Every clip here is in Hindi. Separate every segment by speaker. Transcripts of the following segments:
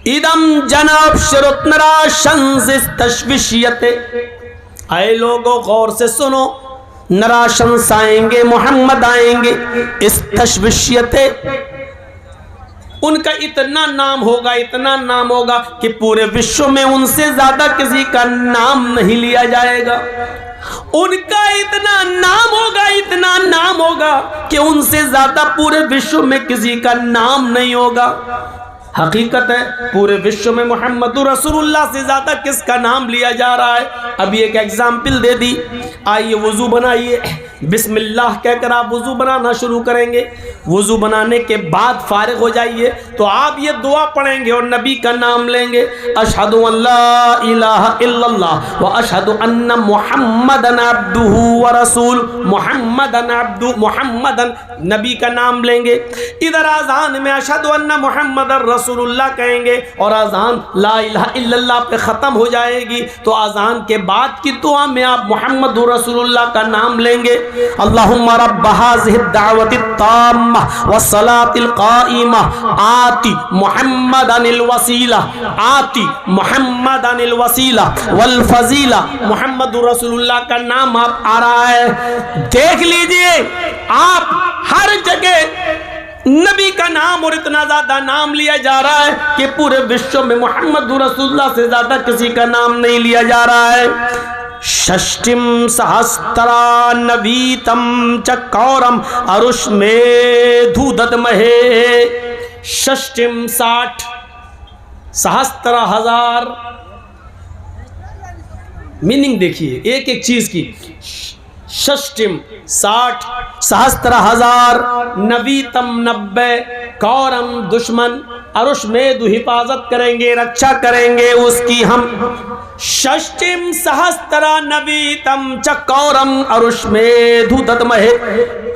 Speaker 1: इदम जनाब शरुतनरा शंस तशविशियते। आए लोगों गौर से सुनो, नराशंस आएंगे, मोहम्मद आएंगे, इस तशविशियते उनका इतना नाम होगा, इतना नाम होगा कि पूरे विश्व में उनसे ज्यादा किसी का नाम नहीं लिया जाएगा। उनका इतना नाम होगा, इतना नाम होगा कि उनसे ज्यादा पूरे विश्व में किसी का नाम नहीं होगा। हकीकत है, पूरे विश्व में मोहम्मद रसूलुल्लाह से ज्यादा किसका नाम लिया जा रहा है। अभी एक एग्जाम्पल दे दी। आइए वुजू बनाइए, बिस्मिल्लाह कहकर आप वुजू बनाना शुरू करेंगे। वुजू बनाने के बाद फारिग हो जाइए तो आप ये दुआ पढ़ेंगे और नबी का नाम लेंगे, अशहदु अल्ला इलाहा इल्लल्लाह व अशहदु अन्ना मुहम्मदन अब्दुहु व रसूल। मुहम्मदन नबी का नाम लेंगे। इधर आज़ान में अशहदु अन्ना मुहम्मदन रसूलुल्लाह कहेंगे और आज़ान ला इलाहा इल्लल्लाह पे ख़त्म हो जाएगी। तो आज़ान के बाद की दुआ में आप मुहम्मद रसूलुल्लाह का नाम लेंगे। अल्लाहुम्मा रब्ब हाज़िहि दावति ताम्मा व सलातिल क़ाइमा आति मुहम्मदनिल वसीला, आति मुहम्मदनिल वसीला वल फजीला। मुहम्मद रसूलुल्लाह का नाम आप आ रहा है, देख लीजिए आप हर जगह नबी का नाम और इतना ज्यादा नाम लिया जा रहा है कि पूरे विश्व में मोहम्मद रसूलुल्लाह से ज्यादा किसी का नाम नहीं लिया जा रहा है। षष्टिम सहस्त्रा नवीतम चकौरम अरुष्मेधु ददमहे। षष्टिम 60, सहस्त्र हजार। मीनिंग देखिए एक एक चीज की। षष्टिम 60, सहस्त्र हजार, नवीतम 90, कौरम दुश्मन, अरुष्मेधु हिफाजत करेंगे, रक्षा करेंगे उसकी हम। षष्टिम सहस्त्र नवीतम चकौरम अरुष्मेधु ददमहे।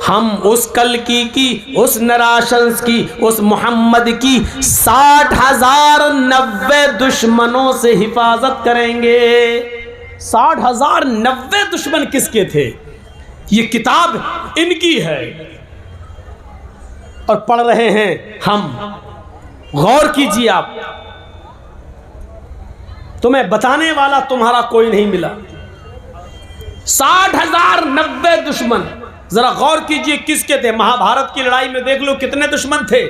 Speaker 1: हम उस कल्कि की, उस नराशंस की, उस मोहम्मद की 60,090 दुश्मनों से हिफाजत करेंगे। 60,000 90 दुश्मन किसके थे? ये किताब इनकी है और पढ़ रहे हैं हम। गौर कीजिए आप, तुम्हें बताने वाला तुम्हारा कोई नहीं मिला। 60,090 दुश्मन। जरा गौर कीजिए किसके थे। महाभारत की लड़ाई में देख लो कितने दुश्मन थे।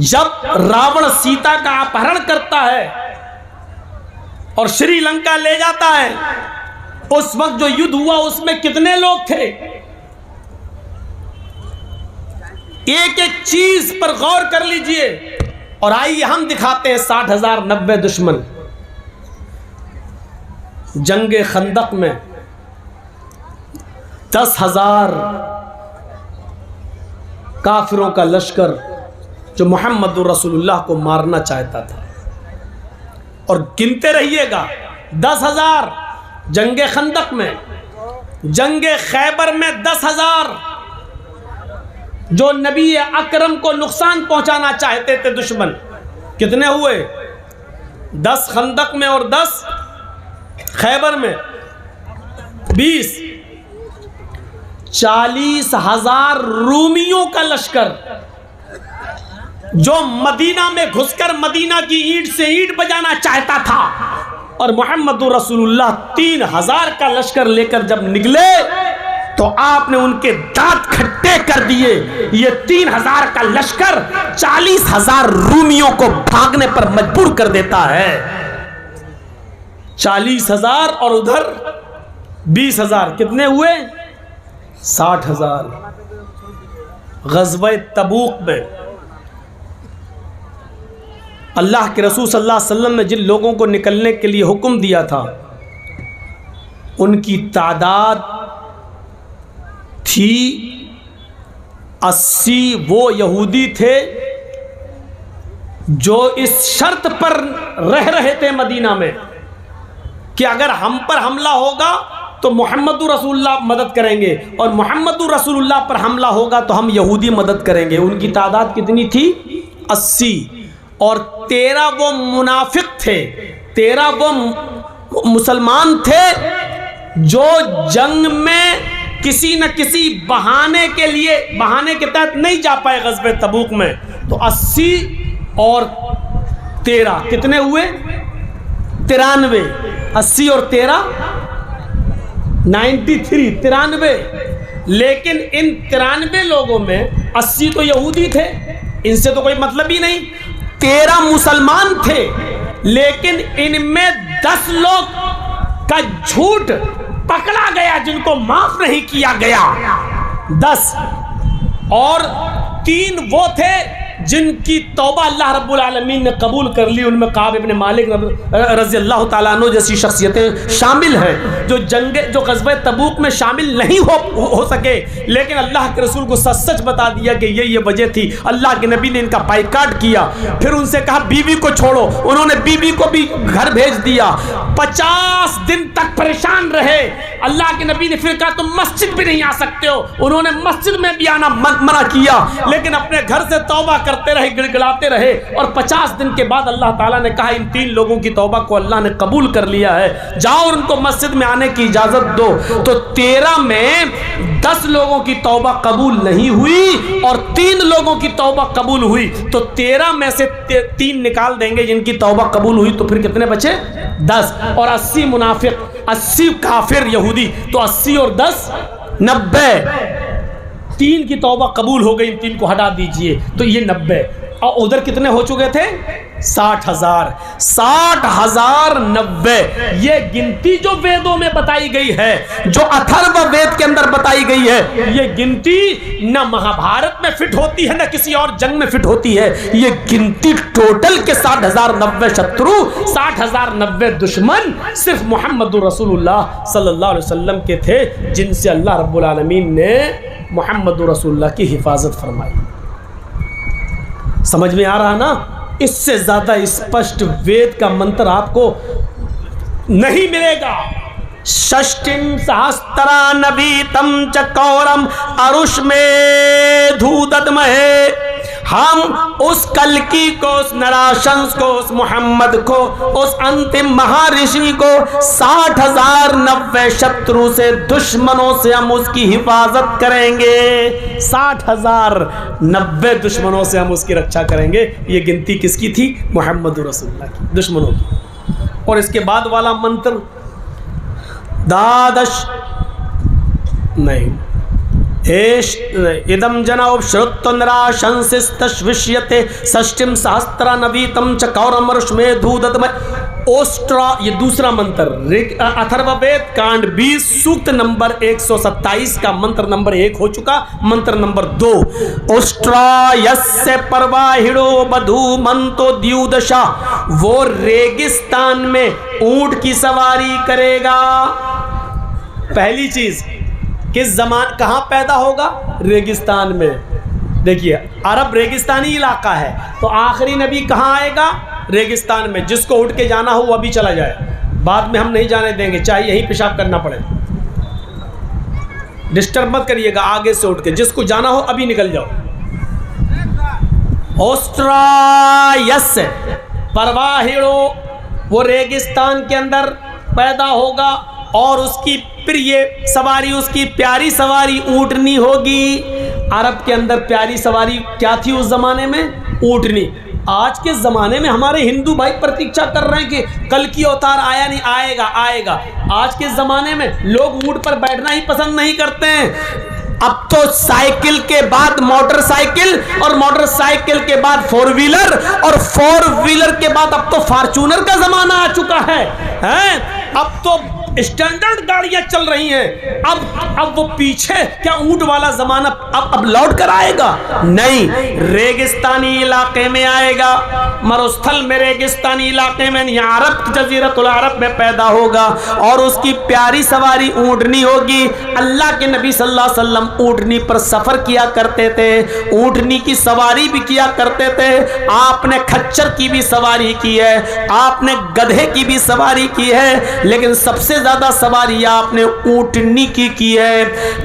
Speaker 1: जब रावण सीता का अपहरण करता है और श्रीलंका ले जाता है, उस वक्त जो युद्ध हुआ उसमें कितने लोग थे। एक एक चीज पर गौर कर लीजिए और आइए हम दिखाते हैं 60,090 दुश्मन। जंगे खंदक में 10,000 काफिरों का लश्कर जो मोहम्मद रसूलुल्लाह को मारना चाहता था। और गिनते रहिएगा 10,000 जंगे खंदक में, जंगे खैबर में 10,000 जो नबी अकरम को नुकसान पहुंचाना चाहते थे दुश्मन। कितने हुए? 10 खंदक में और 10 खैबर में 20। 40,000 रूमियों का लश्कर जो मदीना में घुसकर मदीना की ईंट से ईंट बजाना चाहता था। और मोहम्मद रसूलुल्लाह 3,000 का लश्कर लेकर जब निकले तो आपने उनके दांत खट्टे कर दिए। ये 3,000 का लश्कर 40,000 रूमियों को भागने पर मजबूर कर देता है। 40,000 और उधर 20,000, कितने हुए? 60,000। ग़ज़वे तबूक में अल्लाह के रसूल सल्लल्लाहु अलैहि वसल्लम ने जिन लोगों को निकलने के लिए हुक्म दिया था उनकी तादाद थी 80। वो यहूदी थे जो इस शर्त पर रह रहे थे मदीना में कि अगर हम पर हमला होगा तो मोहम्मद रसूलुल्लाह मदद करेंगे और मोहम्मद रसूलुल्लाह पर हमला होगा तो हम यहूदी मदद करेंगे। उनकी तादाद कितनी थी? 80। और 13 वो मुनाफिक थे, 13 वो मुसलमान थे जो जंग में किसी न किसी बहाने के लिए, बहाने के तहत नहीं जा पाए ग़ज़वे तबूक में। तो 80 और 13 कितने हुए? 93। 80 और 13 93, 93। लेकिन इन 93 लोगों में 80 तो यहूदी थे, इनसे तो कोई मतलब ही नहीं। 13 मुसलमान थे, लेकिन इनमें 10 लोग का झूठ पकड़ा गया जिनको माफ नहीं किया गया, 10। और 3 वो थे जिनकी तौबा अल्लाह रब्बुल आलमीन ने कबूल कर ली। उनमें काब इब्न मालिक रज़ी अल्लाह ताला अन्हु जैसी शख्सियतें शामिल हैं, जो ग़ज़वा तबूक में शामिल नहीं हो सके, लेकिन अल्लाह के रसूल को सच सच बता दिया कि ये वजह थी। अल्लाह के नबी ने इनका बाइकाट किया, फिर उनसे कहा बीवी को छोड़ो, उन्होंने बीवी को भी घर भेज दिया। 50 दिन तक परेशान रहे। अल्लाह के नबी ने फिर कहा तुम मस्जिद भी नहीं आ सकते हो, उन्होंने मस्जिद में भी आना मना किया, लेकिन अपने घर से तौबा करते रहे, गिड़गिड़ाते रहे। और 50 दिन के बाद अल्लाह ताला ने कहा इन 3 लोगों की तौबा को अल्लाह ने कबूल कर लिया है, जाओ और उनको मस्जिद में आने की इजाजत दो। तो 13 में 10 लोगों की तौबा कबूल नहीं हुई और 3 लोगों की तौबा कबूल हुई। तो 13 में से 3 निकाल देंगे जिनकी तौबा कबूल हुई, तो फिर कितने बचे? 10। और 80 मुनाफिक, 80 काफिर यहूदी, तो 80 और 10 90। 3 की तौबा कबूल हो गई, इन 3 को हटा दीजिए, तो ये 90। और उधर कितने हो चुके थे? 60,000। 60,000 90। ये गिनती जो वेदों में बताई गई है, जो अथर्व वेद के अंदर बताई गई है, ये गिनती न महाभारत में फिट होती है, न किसी और जंग में फिट होती है। ये गिनती टोटल के 60,000 90 शत्रु, 60,000 90 दुश्मन सिर्फ मोहम्मद रसूलुल्लाह सल्लल्लाहु अलैहि वसल्लम के थे, जिनसे अल्लाह रब्बुल आलमीन ने मोहम्मद रसूलुल्लाह की हिफाजत फरमाई। समझ में आ रहा ना? इससे ज्यादा स्पष्ट वेद का मंत्र आपको नहीं मिलेगा। षष्टिम सहस्त्रा नवीतम च कौरम अरुष्मेधु दद्महे। हम उस कल्कि को, उस नराशंस को, उस मोहम्मद को, उस अंतिम महर्षि को 60,000 90 शत्रु से, दुश्मनों से हम उसकी हिफाजत करेंगे। 60,000 90 दुश्मनों से हम उसकी रक्षा करेंगे। ये गिनती किसकी थी? मोहम्मद रसूलुल्लाह की, दुश्मनों की। और इसके बाद वाला मंत्र द्वादश नहीं, इदम जनाब श्रुतनराशंसिस्तश्विष्यते षष्टिम सहस्त्रा नवीतम च कौरम रुष्मेधु दद्महे। ओस्ट्रा, ये दूसरा मंत्र अथर्ववेद कांड 20 सूक्त नंबर 127 का मंत्र नंबर 1 हो चुका। मंत्र नंबर 2, ओस्ट्रा यस्य परवाहिड़ो बधु मंतो द्युदशा। वो रेगिस्तान में ऊंट की सवारी करेगा। पहली चीज, किस जमान कहां पैदा होगा? रेगिस्तान में। देखिए अरब रेगिस्तानी इलाका है, तो आखिरी नबी कहां आएगा? रेगिस्तान में। जिसको उठ के जाना हो वो अभी चला जाए, बाद में हम नहीं जाने देंगे, चाहे यहीं पेशाब करना पड़े। डिस्टर्ब मत करिएगा आगे से उठ के, जिसको जाना हो अभी निकल जाओ। ओस्ट्रायस परवाहिड़ो, वो रेगिस्तान के अंदर पैदा होगा और उसकी प्रिय सवारी, उसकी प्यारी सवारी ऊँटनी होगी। अरब के अंदर प्यारी सवारी क्या थी उस जमाने में? ऊँटनी। आज के ज़माने में हमारे हिंदू भाई प्रतीक्षा कर रहे हैं कि कल की अवतार आया नहीं, आएगा आएगा। आज के ज़माने में लोग ऊँट पर बैठना ही पसंद नहीं करते हैं। अब तो साइकिल के बाद मोटरसाइकिल और मोटरसाइकिल के बाद 4 व्हीलर और 4 व्हीलर के बाद अब तो फॉर्च्यूनर का ज़माना आ चुका है। अब तो स्टैंडर्ड गाड़ियां चल रही हैं। अब वो पीछे क्या ऊंट वाला जमाना अब लौट कर आएगा? नहीं, रेगिस्तानी इलाके में आएगा, मरुस्थल में, रेगिस्तानी इलाके में, यहाँ अरब जजीरतुल अरब में पैदा होगा और उसकी प्यारी सवारी ऊँटनी होगी। अल्लाह के नबी सल्लल्लाहु अलैहि वसल्लम ऊँटनी पर सफर किया करते थे, ऊँटनी की सवारी भी किया करते थे। आपने खच्चर की भी सवारी की है, आपने गधे की भी सवारी की है, लेकिन सबसे ज्यादा सवारी आपने ऊँटनी की है।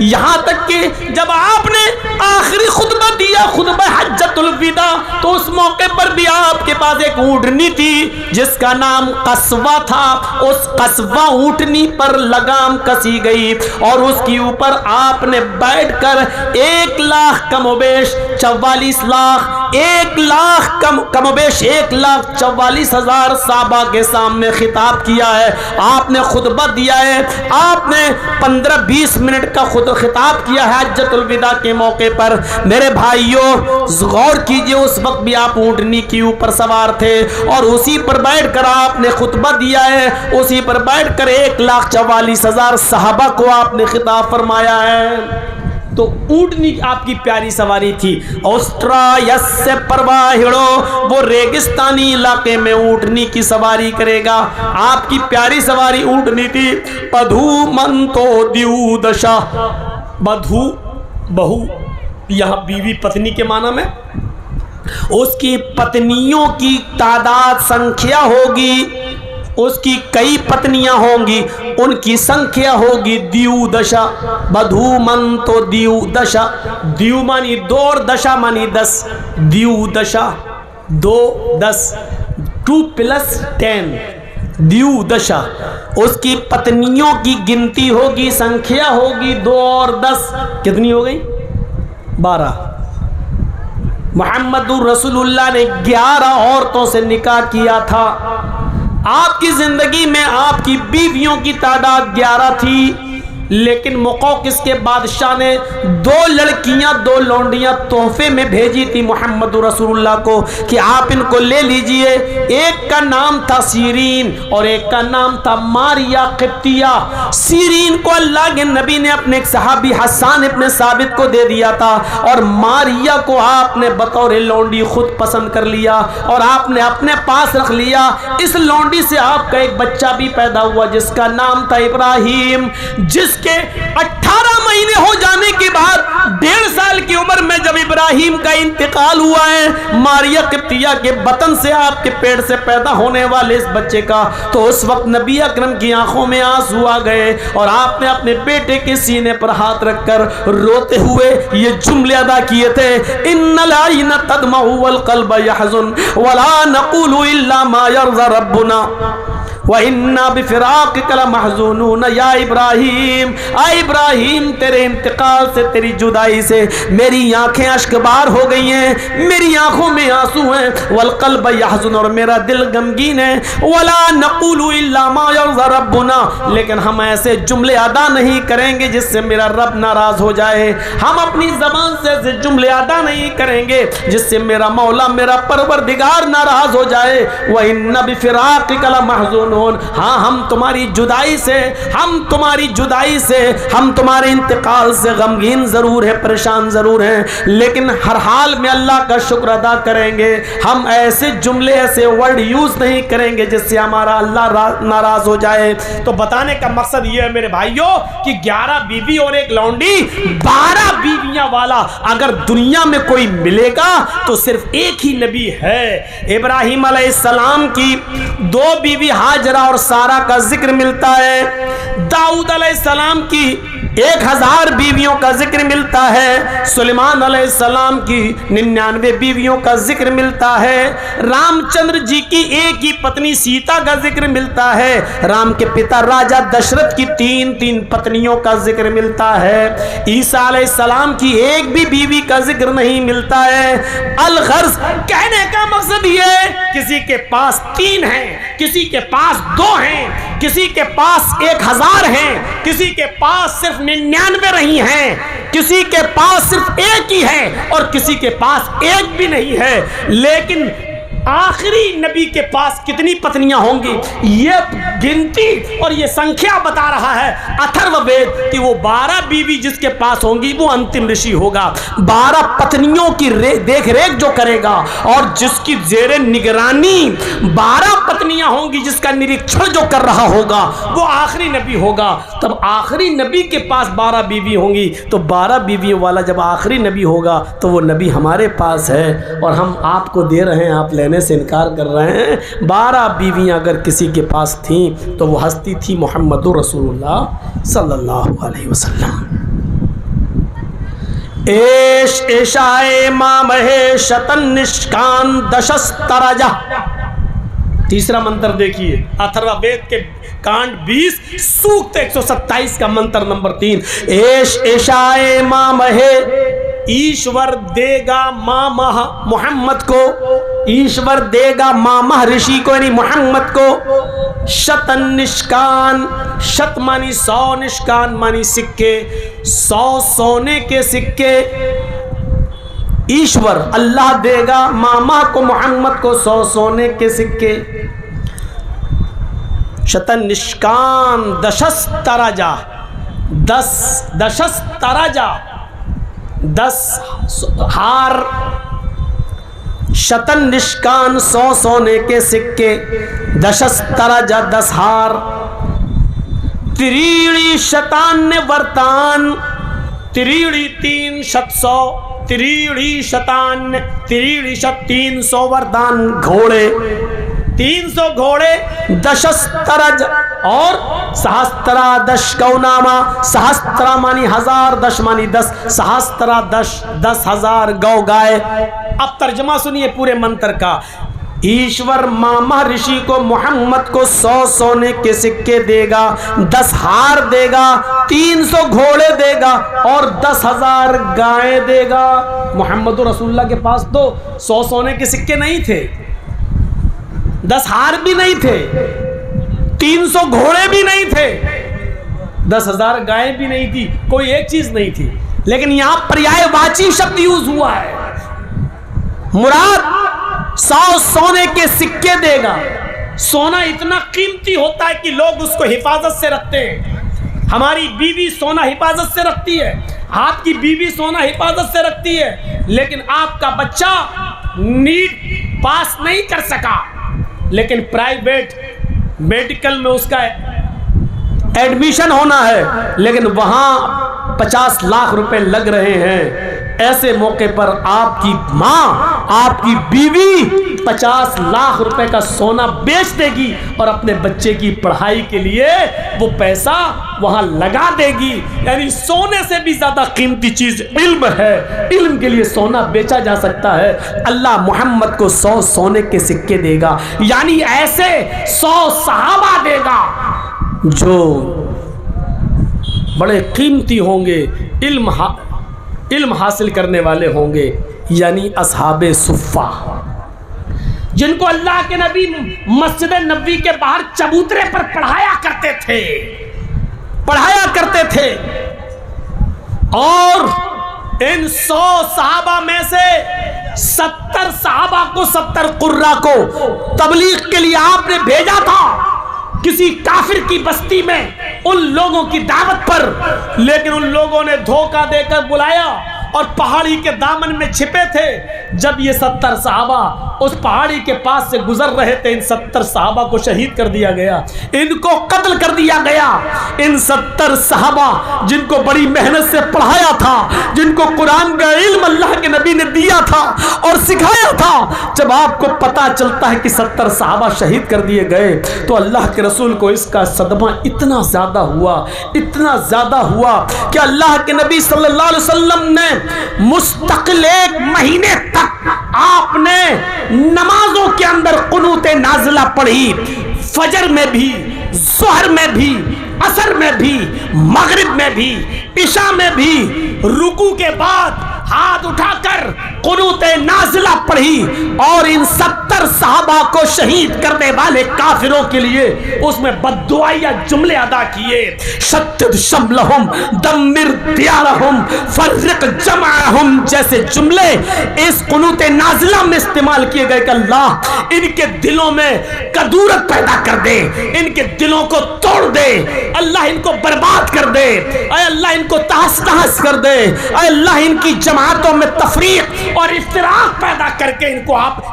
Speaker 1: यहां तक कि जब आपने आखिरी खुतबा दिया, खुतबा हज्जतुल विदा, तो उस मौके पर भी आपके पास एक ऊँटनी थी जिसका नाम कस्वा था। उस कस्वा ऊँटनी पर लगाम कसी गई और उसके ऊपर आपने बैठकर 1 लाख कमोबेश 44 लाख 1 लाख कमोबेश 1,44,000 साहबा के सामने खिताब किया है, आपने खुतबा दिया है, आपने 15-20 मिनट का खुद खिताब किया है हज्जतुल विदा के मौके पर। मेरे भाइयों गौर कीजिए, उस वक्त भी आप ऊंटनी के ऊपर सवार थे और उसी पर बैठकर आपने खुतबा दिया है, उसी पर बैठकर 1,44,000 साहबा को आपने खिताब फरमाया है। तो ऊंटनी आपकी प्यारी सवारी थी। ऑस्ट्रायस से परवाहिड़ो, वो रेगिस्तानी इलाके में ऊंटनी की सवारी करेगा। आपकी प्यारी सवारी ऊंटनी थी। बधू मंतो द्यू दशा, बधू बहू यहाँ बीवी पत्नी के माना में, उसकी पत्नियों की तादाद संख्या होगी, उसकी कई पत्नियां होंगी, उनकी संख्या होगी द्यू दशा। बधू मन तो द्यू दशा, द्यू मानी 2 और दशा मानी 10, द्यू दशा 2 10, 2 + 10 द्यू दशा। उसकी पत्नियों की गिनती होगी, संख्या होगी 2 और 10, कितनी हो गई? 12। मुहम्मदुर रसूलुल्लाह ने 11 औरतों से निकाह किया था। आपकी जिंदगी में आपकी बीवियों की तादाद 11 थी, लेकिन मुक़ौक़िस के बादशाह ने 2 लड़कियां 2 लौंडियां तोहफे में भेजी थी मोहम्मद रसूलुल्लाह को कि आप इनको ले लीजिए। एक का नाम था सीरीन और एक का नाम था मारिया क़िब्तिया। सीरीन को अल्लाह के नबी ने अपने एक सहाबी हसन इब्न साबित को दे दिया था और मारिया को आपने बतौर लौंडी खुद पसंद कर लिया और आपने अपने पास रख लिया। इस लौंडी से आपका एक बच्चा भी पैदा हुआ जिसका नाम था इब्राहिम, जिसके 18 महीने हो जाने के बाद 1.5 साल की उम्र में जब इब्राहिम का इंतकाल हुआ है मारिया क़िब्तिया के बतन से, आपके पेट से पैदा होने वाले इस बच्चे का, तो उस वक्त नबी अकरम की आंखों में आंसू आ गए और आपने अपने बेटे के सीने पर हाथ रखकर रोते हुए ये जुमले अदा किए थे, इन्नल आइना तदमउ वल क़ल्ब यहज़ुन वला नक़ूलु इल्ला मा यर्ज़ा रब्बुना व इन्ना बिफ़िराक़िका लमहज़ूनून या इब्राहिम। आए इब्राहिम, तेरे इंतकाल से, तेरी जुदाई से मेरी आंखें अश्कबार हो गई हैं, मेरी आंखों में आंसू हैं। वल क़ल्ब यहज़ुन, और मेरा दिल गमगीन है। वला नक़ूलु इल्ला मा यर्ज़ा रब्बुना, लेकिन हम ऐसे जुमले अदा नहीं करेंगे जिससे मेरा रब नाराज हो जाए। हम अपनी ज़बान से ऐसे जुमले अदा नहीं करेंगे जिससे मेरा मौला, मेरा परवरदिगार नाराज हो जाए। व इन्ना बिफ़िराक़िका लमहज़ूनून, हाँ हम तुम्हारी जुदाई से, हम तुम्हारी जुदाई से, हम तुम्हारे इंतकाल से गमगीन जरूर है, परेशान जरूर हैं, लेकिन हर हाल में अल्लाह का शुक्र अदा करेंगे। हम ऐसे जुमले, ऐसे वर्ड यूज नहीं करेंगे जिससे हमारा अल्लाह नाराज हो जाए। तो बताने का मकसद ये है मेरे भाइयों कि 11 बीवी और एक लौंडी, 12 बीवियां वाला अगर दुनिया में कोई मिलेगा तो सिर्फ एक ही नबी है। इब्राहिम अलैहिस्सलाम की 2 बीवी हाजरा और सारा का जिक्र मिलता है। दाऊद अलैहिस्सलाम की 1000 बीवियों का जिक्र मिलता है। सुलेमान अलैहिस्सलाम की 99 बीवियों का जिक्र मिलता है। रामचंद्र जी की एक ही पत्नी सीता का जिक्र मिलता है। राम के पिता राजा दशरथ की 3 पत्नियों का जिक्र मिलता है। ईसा अलैहिस्सलाम की एक भी बीवी का जिक्र नहीं मिलता है। अलगर्ज कहने का मकसद ये है, किसी के पास 3 हैं, किसी के पास 2 हैं, किसी के पास 1000 हैं, किसी के पास सिर्फ 99 रही हैं, किसी के पास सिर्फ एक ही है और किसी के पास एक भी नहीं है। लेकिन आखिरी नबी के पास कितनी पत्नियां होंगी ये गिनती और ये संख्या बता रहा है अथर्ववेद कि वो 12 बीवी जिसके पास होंगी वो अंतिम ऋषि होगा। 12 पत्नियों की देख रेख जो करेगा और जिसकी जेरे निगरानी 12 पत्नियां होंगी, जिसका निरीक्षण जो कर रहा होगा वो आखिरी नबी होगा। तब आखिरी नबी के पास 12 बीवी होंगी, तो 12 बीवियों वाला जब आखिरी नबी होगा तो वो नबी हमारे पास है और हम आपको दे रहे हैं, आप लेने से इनकार कर रहे हैं। 12 बीवियां अगर किसी के पास थीं तो वो हस्ती थी मोहम्मदुर रसूलुल्लाह सल्लल्लाहु अलैहि वसल्लम। एश एशाए मामहे शतन निष्कान दशस्तरजा। तीसरा मंत्र देखिए, अथर्ववेद के कांड 20 सूक्त 127 का मंत्र नंबर 3। एश एशाए मामहे ईश्वर देगा मामा मोहम्मद को, ईश्वर देगा मामा ऋषि को यानी मोहम्मद को शतन निष्कान, शत मानी 100, निष्कान मानी सिक्के, 100 सोने के सिक्के ईश्वर अल्लाह देगा मामा को मोहम्मद को 100 सोने के सिक्के। शतन निष्कान दशस तराजा, 10 तराजा 10 हार, शतन निष्कान 100 सोने के सिक्के, 10 तराजा 10 हार। त्रीणी शतान्य वर्तान, त्रीणी 3 शत 100, त्रीणी शतान्य, त्रीणी शत 300 वरदान घोड़े, 300 घोड़े, 10 तरज और सहस्त्रा 10 गौनामा, सहस्त्रा मानी 1000, 10 मानी 10, सहस्त्रा 10,000 गौ गाय। अब तर्जमा सुनिए पूरे मंत्र का। ईश्वर मामा ऋषि को मोहम्मद को 100 सोने के सिक्के देगा, 10 हार देगा, 300 घोड़े देगा और 10,000 गाय देगा। मोहम्मद रसूलुल्लाह के पास तो 100 सोने के सिक्के नहीं थे, 10 हार भी नहीं थे, 300 घोड़े भी नहीं थे, 10,000 गाय भी नहीं थी, कोई एक चीज नहीं थी। लेकिन यहां पर्यायवाची शब्द यूज हुआ है। मुराद 100 सोने के सिक्के देगा। सोना इतना कीमती होता है कि लोग उसको हिफाजत से रखते हैं। हमारी बीवी सोना हिफाजत से रखती है, आपकी बीवी सोना हिफाजत से रखती है, लेकिन आपका बच्चा नीट पास नहीं कर सका, लेकिन प्राइवेट मेडिकल में उसका एडमिशन होना है, लेकिन वहां 50 लाख रुपए लग रहे हैं। ऐसे मौके पर आपकी मां, आपकी बीवी 50 लाख रुपए का सोना बेच देगी और अपने बच्चे की पढ़ाई के लिए वो पैसा वहां लगा देगी। यानी सोने से भी ज्यादा कीमती चीज इल्म है। इल्म के लिए सोना बेचा जा सकता है। अल्लाह मोहम्मद को 100 सोने के सिक्के देगा, यानी ऐसे 100 सहाबा देगा जो बड़े कीमती होंगे, इल्म हासिल करने वाले होंगे, यानी असहाबे सुफ़ा, जिनको अल्लाह के नबी मस्जिद नबी के बाहर चबूतरे पर पढ़ाया करते थे। और इन 100 सहाबा में से 70 सहाबा को, 70 कुर्रा को तबलीग के लिए आपने भेजा था किसी काफिर की बस्ती में, उन लोगों की दावत पर। लेकिन उन लोगों ने धोखा देकर बुलाया और पहाड़ी के दामन में छिपे थे। जब ये 70 सहाबा उस पहाड़ी के पास से गुजर रहे थे, इन 70 सहाबा को शहीद कर दिया गया, इनको कत्ल कर दिया गया। इन 70 सहाबा जिनको बड़ी मेहनत से पढ़ाया था, जिनको कुरान का इल्म अल्लाह के नबी ने दिया था और सिखाया था, जब आपको पता चलता है कि 70 सहाबा शहीद कर दिए गए, तो अल्लाह के रसूल को इसका सदमा इतना ज्यादा हुआ कि अल्लाह के नबी सल्लल्लाहु अलैहि वसल्लम ने मुस्तकिल 1 महीने तक आपने नमाजों के अंदर कुनूते नाज़िला पढ़ी। फजर में भी, ज़ोहर में भी, असर में भी, मगरिब में भी, इशा में भी, रुकू के बाद हाथ उठाकर कुनूते नाज़िला पढ़ी। और इन 70 सहाबा को शहीद करने वाले काफिरों के लिए उसमें बद्दुआया जुमले अदा किए। शद्दिद शमलहुम, दम्मिर दियारहुम, फर्रिक जमाअहुम जैसे जुमले इस कुनूते नाज़िला में इस्तेमाल किए गए कि अल्लाह इनके दिलों में कदूरत पैदा कर दे, इनके दिलों को तोड़ दे, अल्लाह इनको बर्बाद कर दे, अल्लाह इनको तहस नहस कर दे, अल्लाह इनकी जमातों में तफरीक और इफ्तिराक पैदा करके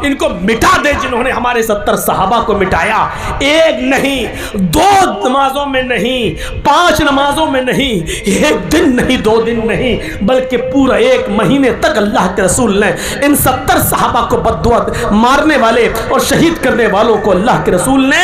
Speaker 1: इनको मिटा दे, जिन्होंने हमारे 70 सहाबा को मिटाया। 1 नहीं, 2 नमाजों में नहीं, 5 नमाजों में नहीं, 1 दिन नहीं, 2 दिन नहीं, बल्कि पूरा 1 महीने तक अल्लाह के रसूल ने इन 70 सहाबा को बद्दुआ, मारने वाले और शहीद करने वालों को अल्लाह के रसूल ने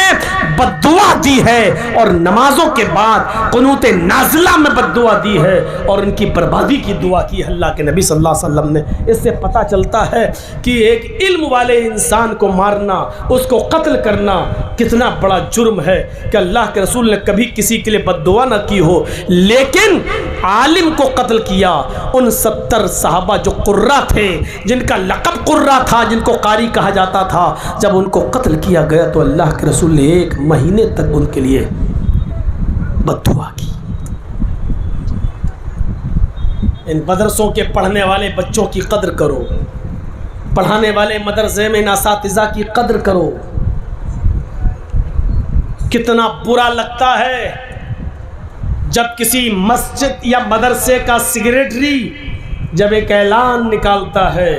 Speaker 1: बद्दुआ दी है। और नमाजों के बाद कुनूते नाज़िला में बद्दुआ दी है और उनकी बर्बादी की दुआ की अल्लाह के नबी सल्लल्लाहु अलैहि वसल्लम ने। इससे पता चलता है कि एक इल्म वाले इंसान को मारना, उसको कत्ल करना कितना बड़ा जुर्म है कि अल्लाह के रसूल ने कभी किसी के लिए बद्दुआ ना की हो, लेकिन आलिम को कत्ल किया। उन 70 सहाबा जो कुर्रा थे, जिनका लक़ब कुर्रा था, जिनको कारी कहा जाता था, जब उनको कत्ल किया गया तो अल्लाह के रसूल ने 1 महीने तक उनके लिए बद्दुआ की। इन मदरसों के पढ़ने वाले बच्चों की कदर करो, पढ़ाने वाले मदरसे में असातिज़ा की कदर करो। कितना बुरा लगता है जब किसी मस्जिद या मदरसे का सेक्रेटरी जब एक ऐलान निकालता है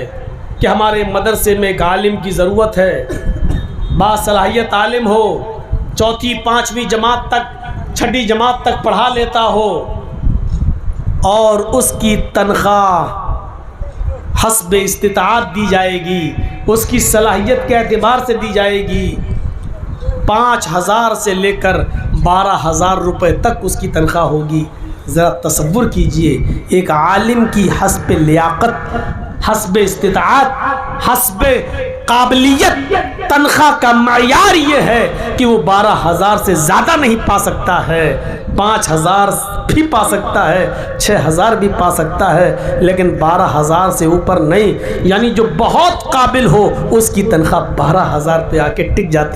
Speaker 1: कि हमारे मदरसे में एक आलिम की ज़रूरत है, बासलाहियत आलिम हो, 4वीं 5वीं जमात तक, 6ठी जमात तक पढ़ा लेता हो, और उसकी तनख्वाह हस्ब इस्तिताअत दी जाएगी, उसकी सलाहियत के एतबार से दी जाएगी। 5,000 से लेकर 12,000 रुपये तक उसकी तनख्वाह होगी। ज़रा तसव्वुर कीजिए, एक आलिम की हस्ब लियाकत, हस्ब इस्तिताअत, हस्ब काबिलियत तनख्वाह का मयार ये है कि वो 12,000 से ज़्यादा नहीं पा सकता है, 5,000 भी पा सकता है, 6,000 भी पा सकता है, लेकिन 12,000 से ऊपर नहीं। यानी जो बहुत काबिल हो उसकी तनख्वाह 12,000 पे आके टिक जाती।